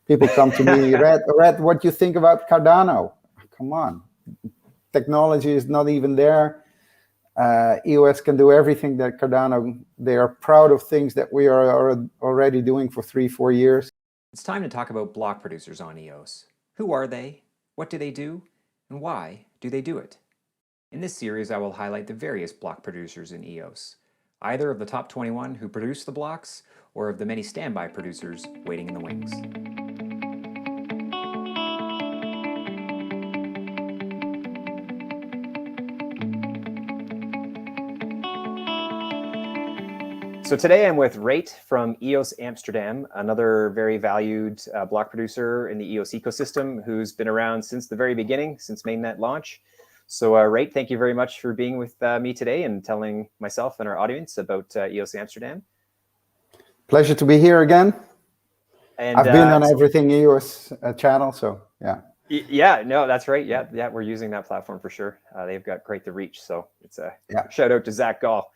People come to me, Rhett, what do you think about Cardano? Come on, technology is not even there. EOS can do everything that Cardano. They are proud of things that we are already doing for 3-4 years. It's time to talk about block producers on EOS. Who are they? What do they do? And why do they do it? In this series, I will highlight the various block producers in EOS, either of the top 21 who produce the blocks, or of the many standby producers waiting in the wings. So today I'm with Rhett from EOS Amsterdam, another very valued block producer in the EOS ecosystem who's been around since the very beginning, since mainnet launch. So Rhett, thank you very much for being with me today and telling myself and our audience about EOS Amsterdam. Pleasure to be here again. And I've been on everything EOS channel, so yeah. Yeah, no, that's right. Yeah, we're using that platform for sure. They've got quite the reach, so it's a shout out to Zach Gall.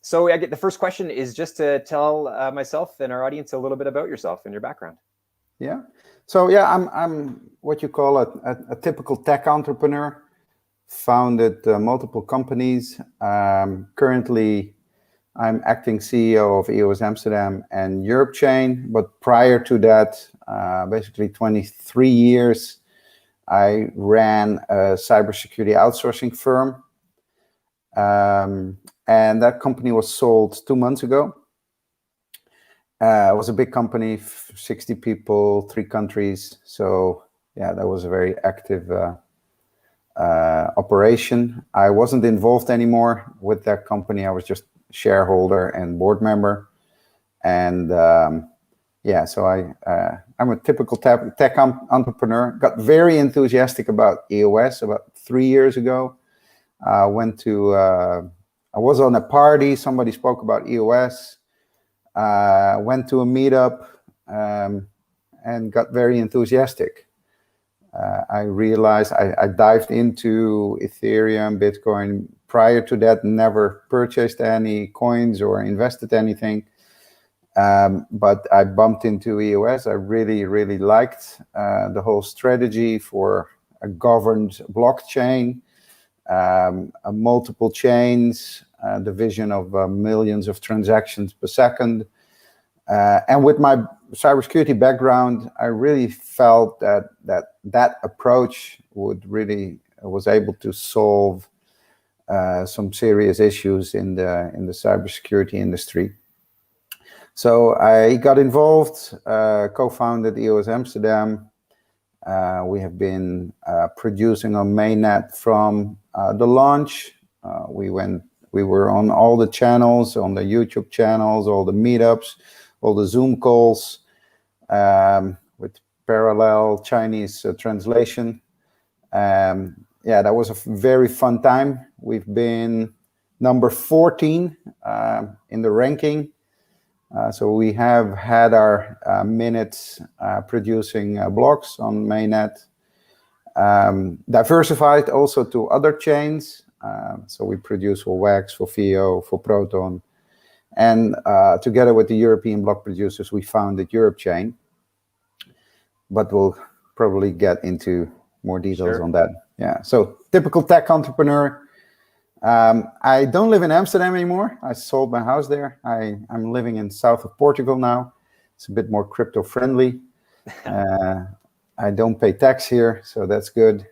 So I get the first question is just to tell myself and our audience a little bit about yourself and your background. Yeah. So yeah, I'm what you call a typical tech entrepreneur. Founded multiple companies. Currently, I'm acting CEO of EOS Amsterdam and Europe Chain. But prior to that, basically 23 years, I ran a cybersecurity outsourcing firm. And that company was sold 2 months ago. It was a big company, 60 people, 3 countries. So yeah, that was a very active operation. I wasn't involved anymore with that company. I was just shareholder and board member. And yeah, so I'm a typical tech entrepreneur. Got very enthusiastic about EOS about 3 years ago. I was on a party, somebody spoke about EOS, went to a meetup and got very enthusiastic. I realized I dived into Ethereum, Bitcoin. Prior to that, never purchased any coins or invested anything. But I bumped into EOS. I really, really liked the whole strategy for a governed blockchain. Multiple chains, the vision of millions of transactions per second. And with my cybersecurity background, I really felt that approach was able to solve some serious issues in the cybersecurity industry. So I got involved, co-founded EOS Amsterdam. We have been producing on mainnet from the launch. We were on all the channels, on the YouTube channels, all the meetups, all the Zoom calls with parallel Chinese translation. Yeah, that was a very fun time. We've been number 14 in the ranking. So we have had our minutes producing blocks on mainnet. Diversified also to other chains. So we produce for WAX, for FIO, for Proton. And together with the European block producers, we founded Europe Chain. But we'll probably get into more details on that. Yeah, so typical tech entrepreneur. I don't live in Amsterdam anymore. I sold my house there. I'm living in south of Portugal now. It's a bit more crypto friendly. I don't pay tax here, so that's good.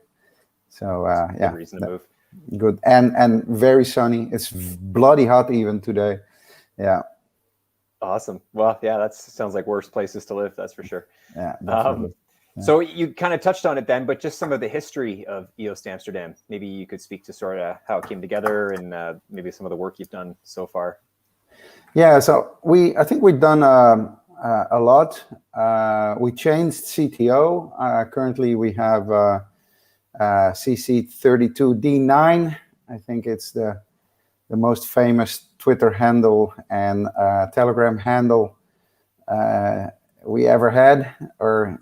So yeah, good reason to move. Good and very sunny. It's bloody hot even today. Yeah. Awesome. Well, yeah, that sounds like worse places to live. That's for sure. Yeah. Definitely. So you kind of touched on it then, but just some of the history of EOS Amsterdam. Maybe you could speak to sort of how it came together and maybe some of the work you've done so far. Yeah, so I think we've done a lot. We changed CTO. Currently, we have CC32D9. I think it's the most famous Twitter handle and Telegram handle we ever had, or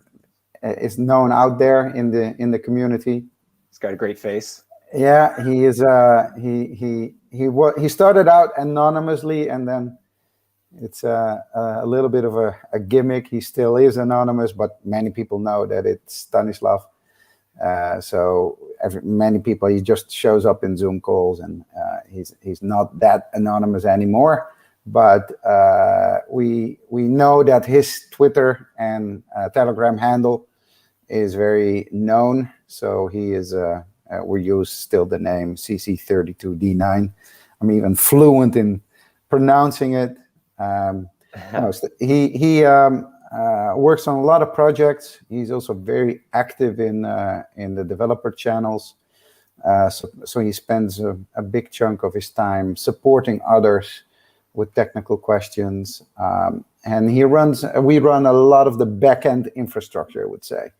is known out there in the community. He's got a great face. Yeah, he is. He started out anonymously, and then It's a little bit of a gimmick. He still is anonymous, but many people know that it's Stanislav. So many people, he just shows up in Zoom calls, and he's not that anonymous anymore. But we know that his Twitter and Telegram handle is very known. So he is we use still the name CC32D9. I'm even fluent in pronouncing it. He works on a lot of projects. He's also very active in the developer channels. So he spends a big chunk of his time supporting others with technical questions. And we run a lot of the backend infrastructure, I would say.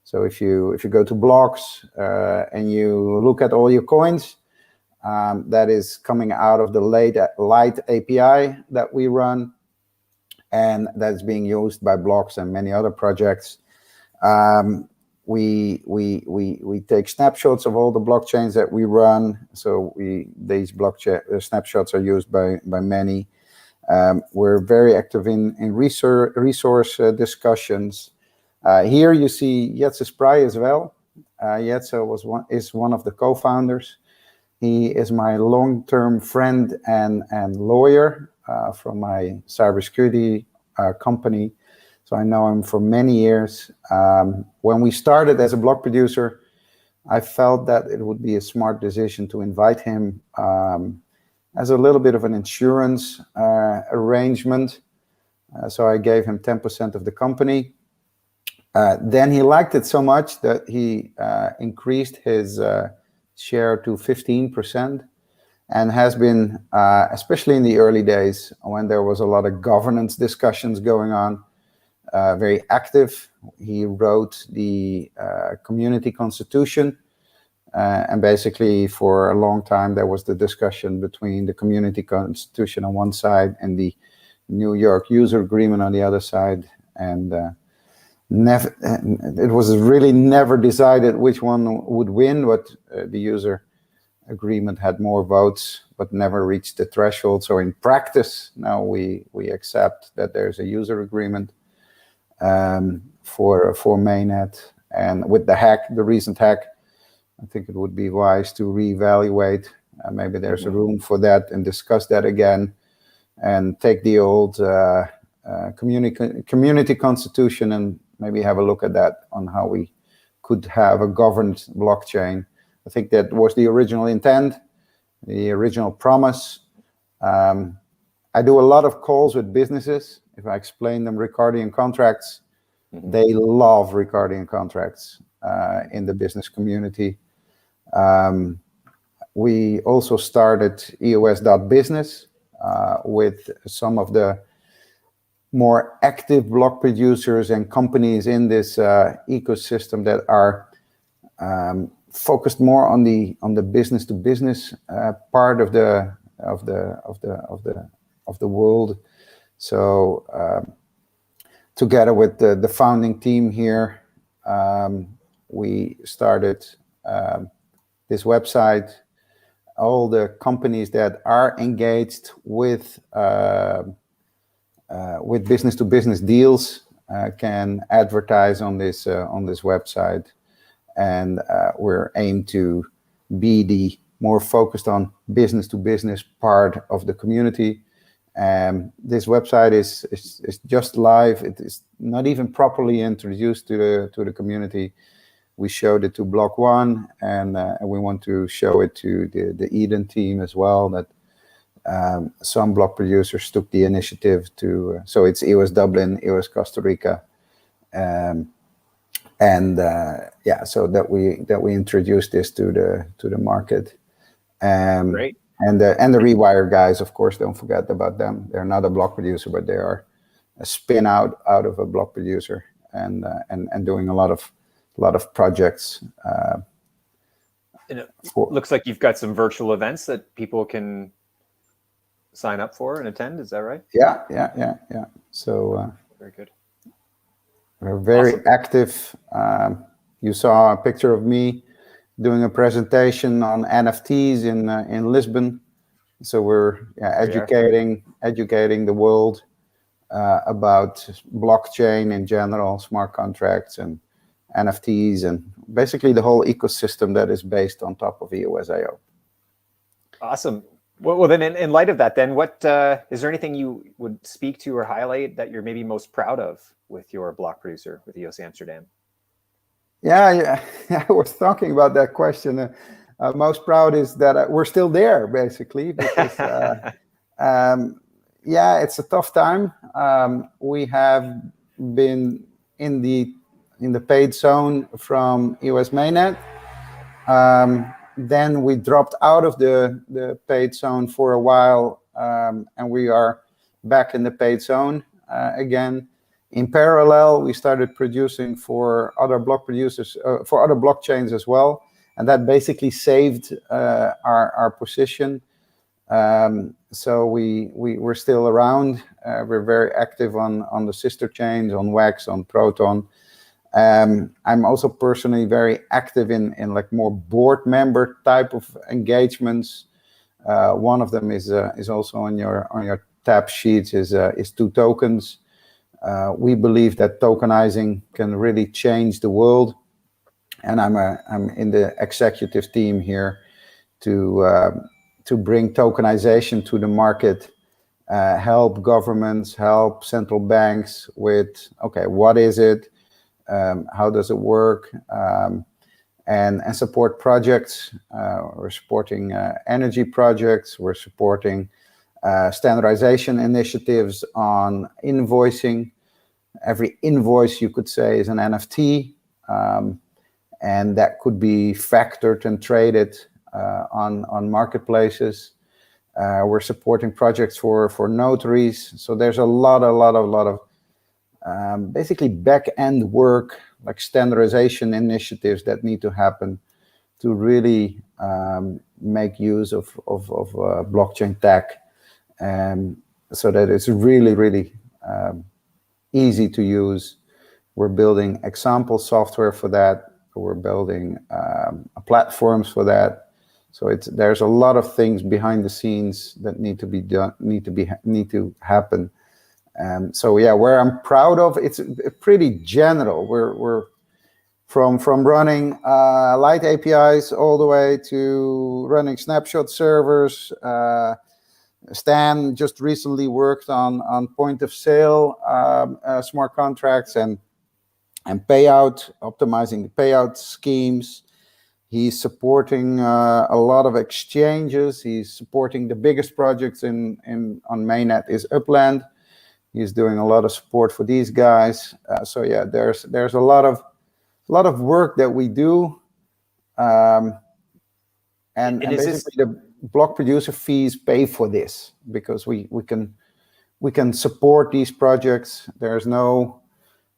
So if you go to blocks and you look at all your coins, that is coming out of the Light API that we run, and that's being used by blocks and many other projects. We take snapshots of all the blockchains that we run. So these blockchain snapshots are used by many. We're very active in resource discussions. Here you see Jetse Spry as well. Jetse is one of the co-founders. He is my long-term friend and lawyer from my cybersecurity company. So I know him for many years. When we started as a block producer, I felt that it would be a smart decision to invite him as a little bit of an insurance arrangement. So I gave him 10% of the company. Then he liked it so much that he increased his share to 15%, and has been, especially in the early days when there was a lot of governance discussions going on, very active. He wrote the community constitution, and basically for a long time there was the discussion between the community constitution on one side and the New York user agreement on the other side, and it was really never decided which one would win, but the user agreement had more votes but never reached the threshold. So in practice now we accept that there's a user agreement for mainnet, and with the recent hack, I think it would be wise to reevaluate. Maybe there's a room for that, and discuss that again, and take the old community constitution and maybe have a look at that on how we could have a governed blockchain. I think that was the original intent, the original promise. I do a lot of calls with businesses. If I explain them Ricardian contracts, they love Ricardian contracts in the business community. We also started EOS.business with some of the more active block producers and companies in this ecosystem that are focused more on the business to business part of the world. So together with the founding team here, we started this website. All the companies that are engaged with business to business deals can advertise on this website, and we're aimed to be the more focused on business to business part of the community. This website is just live. It is not even properly introduced to the community. We showed it to Block One, and we want to show it to the Eden team as well. That some block producers took the initiative to. So it's EOS Dublin, EOS Costa Rica, and yeah, so that we introduced this to the market. Great. And the Rewire guys, of course, don't forget about them. They're not a block producer, but they are a spin out of a block producer, and doing a lot of projects. And it looks like you've got some virtual events that people can sign up for and attend. Is that right? Yeah. So very good. We're very awesome. Active. You saw a picture of me doing a presentation on NFTs in Lisbon So we're educating the world about blockchain in general, smart contracts and NFTs, and basically the whole ecosystem that is based on top of EOS.io. Awesome. Well, then in light of that, then what is there anything you would speak to or highlight that you're maybe most proud of with your block producer with EOS Amsterdam? Yeah, I was talking about that question. Most proud is that we're still there, basically, because yeah, it's a tough time. We have been in the paid zone from EOS mainnet. Then we dropped out of the paid zone for a while, and we are back in the paid zone again. In parallel, we started producing for other block producers, for other blockchains as well, and that basically saved our position. So we're still around. We're very active on the sister chains, on Wax, on Proton. I'm also personally very active in like more board member type of engagements. One of them is also on your tab sheets is 2tokens. We believe that tokenizing can really change the world, and I'm in the executive team here to bring tokenization to the market, help governments, help central banks with, okay, what is it? How does it work? And support projects. We're supporting energy projects. We're supporting standardization initiatives on invoicing. Every invoice, you could say, is an NFT, and that could be factored and traded on marketplaces. We're supporting projects for notaries. So there's a lot of basically back-end work, like standardization initiatives that need to happen to really make use of blockchain tech, so that it's really easy to use. We're building example software for that. We're building platforms for that. So there's a lot of things behind the scenes that need to be done, need to happen. So yeah, where I'm proud of, it's pretty general. We're from running light APIs all the way to running snapshot servers. Stan just recently worked on point of sale smart contracts and payout, optimizing the payout schemes. He's supporting a lot of exchanges. He's supporting the biggest projects on mainnet is Upland. He's doing a lot of support for these guys. So yeah, there's a lot of work that we do, and basically the block producer fees pay for this, because we can support these projects. There's no,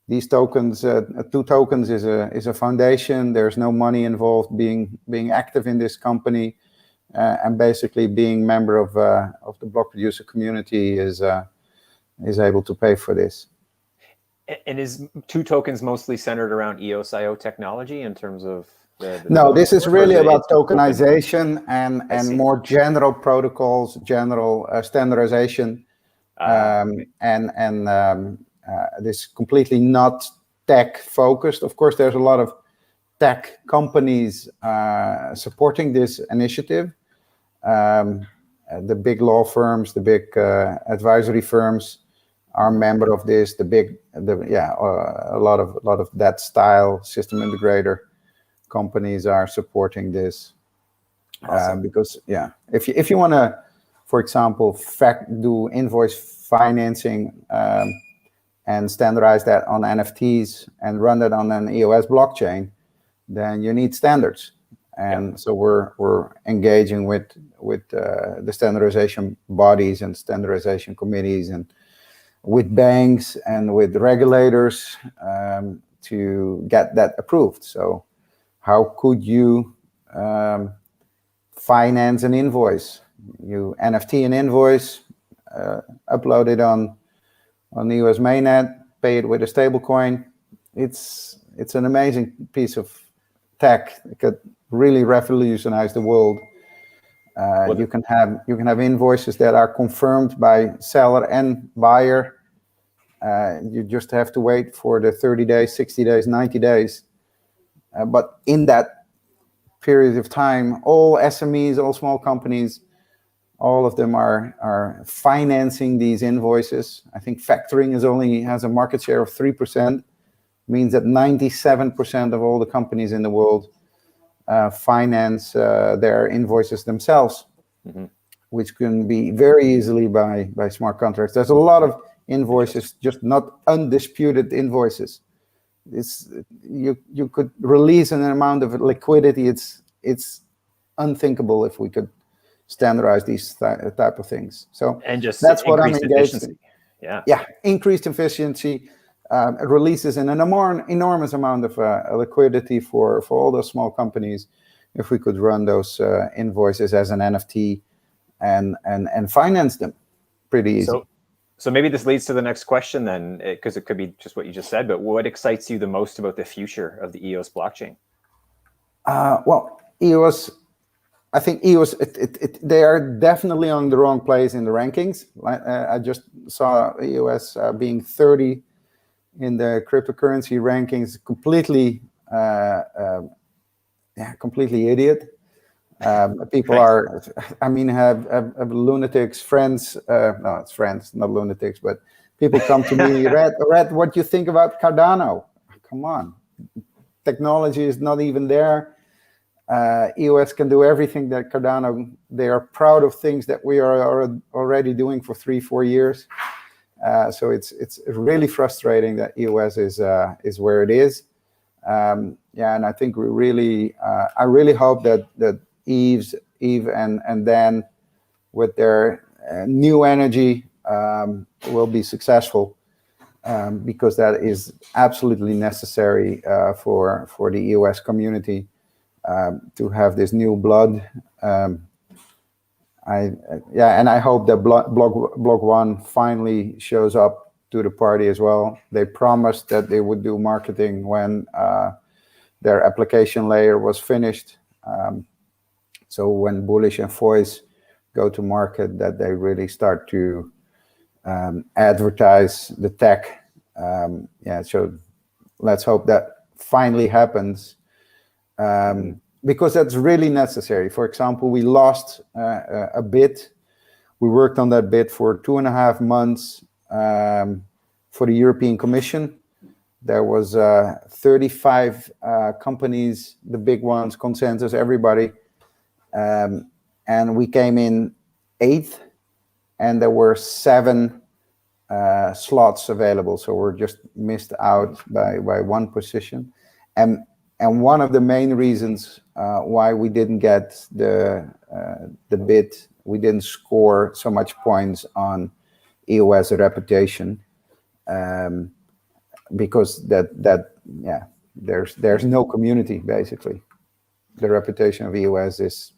these tokens, 2tokens is a foundation. There's no money involved being active in this company, and basically being member of the block producer community is able to pay for this. And is 2tokens mostly centered around EOS.io technology in terms of no, this is really about tokenization and more general protocols, general standardization, and this is completely not tech focused. Of course, there's a lot of tech companies supporting this initiative. The big law firms, the big advisory firms are member of this. A lot of that style system integrator companies are supporting this. Awesome. Because yeah, if you want to, for example, do invoice financing and standardize that on NFTs and run that on an EOS blockchain, then you need standards. And so we're engaging with the standardization bodies and standardization committees and with banks and with regulators to get that approved. So how could you finance an invoice? You NFT an invoice, upload it on the EOS mainnet, pay it with a stablecoin. It's an amazing piece of tech. It could really revolutionize the world. You can have invoices that are confirmed by seller and buyer. You just have to wait for the 30 days, 60 days, 90 days. But in that period of time, all SMEs, all small companies, all of them are financing these invoices. I think factoring has a market share of 3%, means that 97% of all the companies in the world finance their invoices themselves, which can be very easily by smart contracts. There's a lot of invoices, just not undisputed invoices. You could release an amount of liquidity. It's unthinkable if we could standardize these type of things. So and just that's what I'm engaged in. Yeah, increased efficiency. It releases an enormous amount of liquidity for all those small companies if we could run those invoices as an NFT and finance them pretty easy. So maybe this leads to the next question then, because it could be just what you just said, but what excites you the most about the future of the EOS blockchain? Well, EOS, I think EOS, they are definitely on the wrong place in the rankings. I just saw EOS being 30 in the cryptocurrency rankings, completely idiot. People are, I mean, have lunatics, friends, no, it's friends, not lunatics, but people come to me, Rhett, what do you think about Cardano? Come on, technology is not even there. EOS can do everything that Cardano, they are proud of things that we are already doing for 3-4 years. So it's really frustrating that EOS is where it is. And I think we really, I really hope that Eve and Dan, with their new energy, will be successful, because that is absolutely necessary for the EOS community to have this new blood. And I hope that Block One finally shows up to the party as well. They promised that they would do marketing when their application layer was finished. So when Bullish and Voice go to market, that they really start to advertise the tech. So let's hope that finally happens, because that's really necessary. For example, we lost a bid. We worked on that bid for 2.5 months for the European Commission. There was 35 companies, the big ones, Consensus, everybody. And we came in 8th, and there were 7 slots available. So we're just missed out by 1 position. And one of the main reasons why we didn't get the bid, we didn't score so much points on EOS reputation, because there's no community, basically. The reputation of EOS is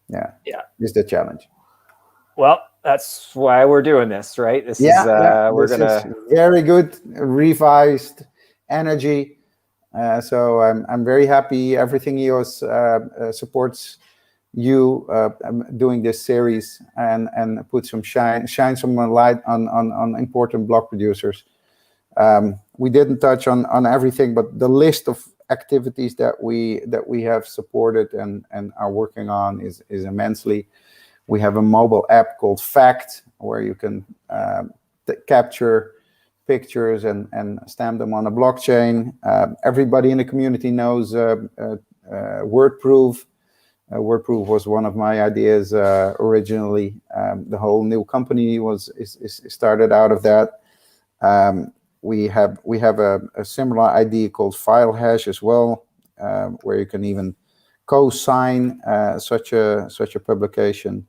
the challenge. Well, that's why we're doing this, right? This is very good revised energy. So I'm very happy. Everything EOS supports you doing this series and put some shine some light on important block producers. We didn't touch on everything, but the list of activities that we have supported and are working on is immensely. We have a mobile app called Fact, where you can capture pictures and stamp them on a blockchain. Everybody in the community knows WordProof. WordProof was one of my ideas originally. The whole new company is started out of that. We have a similar idea called File Hash as well, where you can even co-sign such a publication.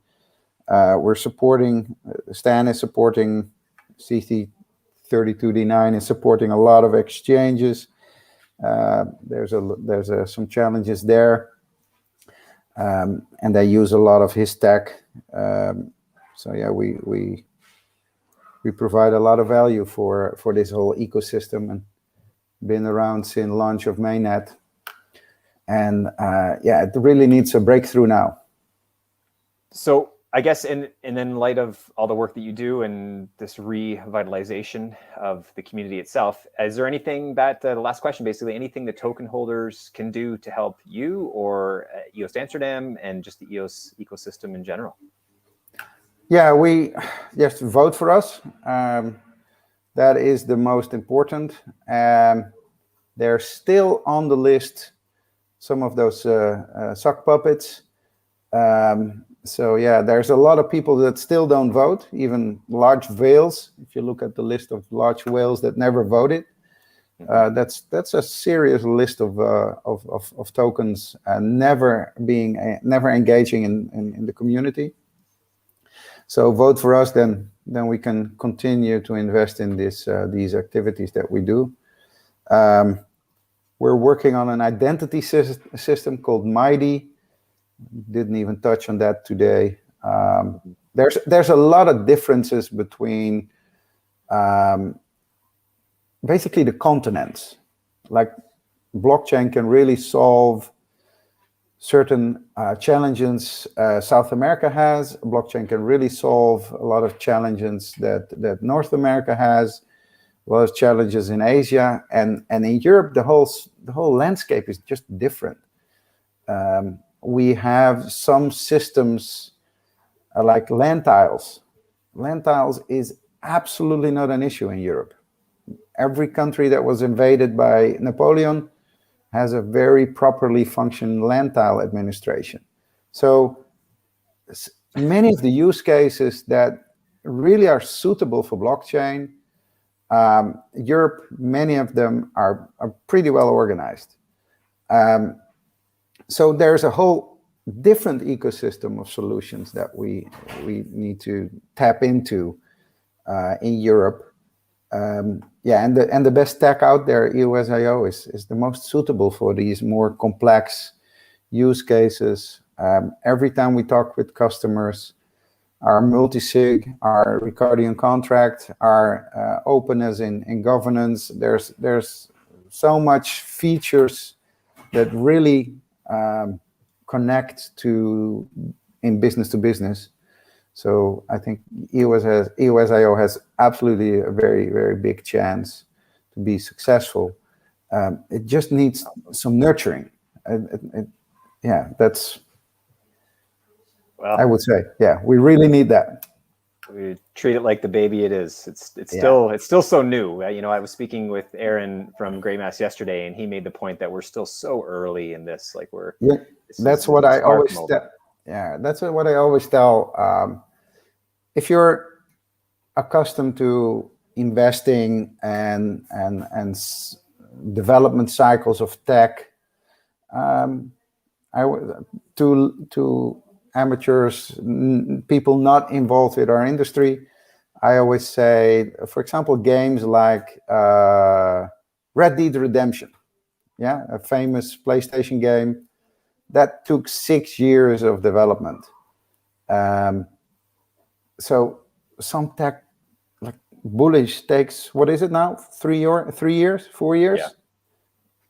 We're supporting, Stan is supporting, CC32D9 is supporting a lot of exchanges. There's some challenges there, and they use a lot of his tech. So yeah, we provide a lot of value for this whole ecosystem, and been around since launch of mainnet. And it really needs a breakthrough now. So I guess and in light of all the work that you do and this revitalization of the community itself, is there anything that, the last question, basically, anything the token holders can do to help you or EOS Amsterdam and just the EOS ecosystem in general? Yeah, just vote for us. That is the most important. They're still on the list, some of those sock puppets. So yeah, there's a lot of people that still don't vote, even large whales. If you look at the list of large whales that never voted, that's a serious list of tokens never engaging in the community. So vote for us, then we can continue to invest in these activities that we do. We're working on an identity system called Mighty. Didn't even touch on that today. There's a lot of differences between basically the continents. Like blockchain can really solve certain challenges South America has. Blockchain can really solve a lot of challenges that North America has, a lot of challenges in Asia, and in Europe, the whole landscape is just different. We have some systems like land tiles. Land tiles is absolutely not an issue in Europe. Every country that was invaded by Napoleon has a very properly functioning land tile administration. So many of the use cases that really are suitable for blockchain, Europe, many of them are pretty well organized. So there's a whole different ecosystem of solutions that we need to tap into in Europe. Yeah, and the best tech out there, EOS.io, is the most suitable for these more complex use cases. Every time we talk with customers, our multi-sig, our Ricardian contract, our openness in governance, there's so much features that really connect in business to business. So I think EOS.io has absolutely a very, very big chance to be successful. It just needs some nurturing. Yeah, that's, well, I would say, yeah, we really need that. We treat it like the baby it is. It's still so new. You know, I was speaking with Aaron from Greymass yesterday, and he made the point that we're still so early in this. Like that's what I always tell. If you're accustomed to investing and development cycles of tech, to amateurs, people not involved with our industry, I always say, for example, games like Red Dead Redemption, yeah, a famous PlayStation game that took 6 years of development. So some tech like Bullish takes, what is it now? 3 years, 4 years? Yeah.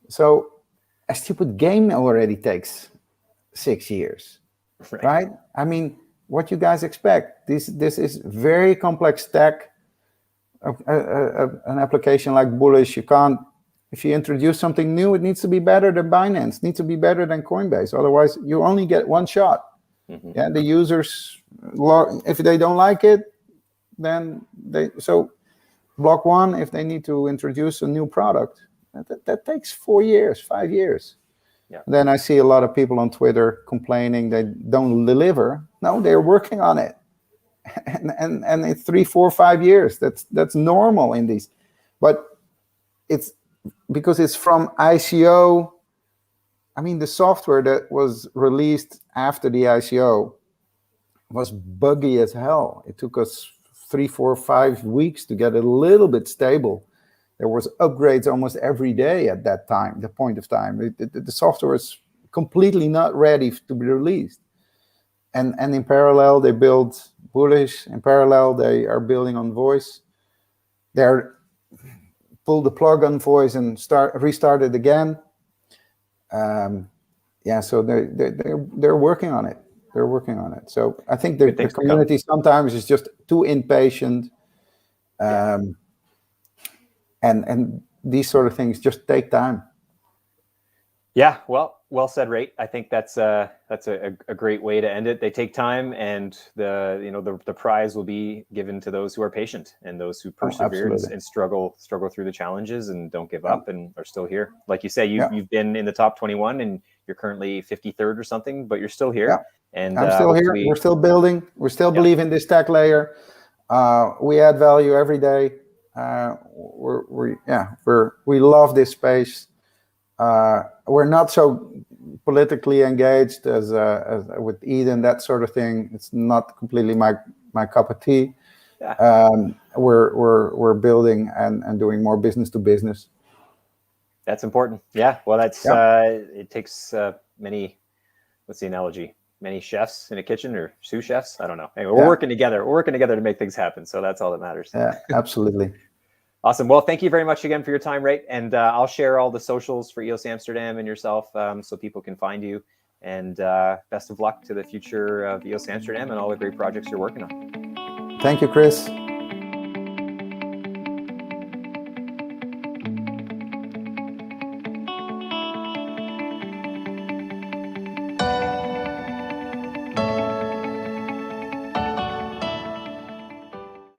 So a stupid game already takes 6 years, right? I mean, what you guys expect? This is very complex tech. An application like Bullish, you can't, if you introduce something new, it needs to be better than Binance, needs to be better than Coinbase. Otherwise, you only get one shot. Yeah, the users, if they don't like it, then so block one, if they need to introduce a new product, that takes 4 years, 5 years. Yeah. Then I see a lot of people on Twitter complaining they don't deliver. No, they're working on it. And it's 3, 4, 5 years. That's normal in these. But it's because it's from ICO. I mean, the software that was released after the ICO was buggy as hell. It took us 3, 4, 5 weeks to get it a little bit stable. There was upgrades almost every day at that time, the point of time. The software was completely not ready to be released. And in parallel, they built Bullish. In parallel, they are building on Voice. They're pulled the plug on Voice and restart it again. Yeah, so they're working on it. they're working on it. So I think the things to community sometimes is just too impatient, and these sort of things just take time. Yeah, well said, Rhett. I think that's a great way to end it. They take time, and the prize will be given to those who are patient and those who persevere and struggle through the challenges and don't give up and are still here. Like you say, you've been in the top 21 and you're currently 53rd or something, but you're still here. Yeah. And I'm still here. We're still building. We still believe in this tech layer. We add value every day. We love this space. We're not so politically engaged as with Eden, that sort of thing. It's not completely my cup of tea. Yeah. We're building and doing more business to business. That's important. Yeah. Well, that's it takes many. What's the analogy? Many chefs in a kitchen, or sous chefs? I don't know. Anyway, we're working together. We're working together to make things happen. So that's all that matters. Yeah, absolutely. Awesome. Well, thank you very much again for your time, Rhett. And I'll share all the socials for EOS Amsterdam and yourself so people can find you. And best of luck to the future of EOS Amsterdam and all the great projects you're working on. Thank you, Chris.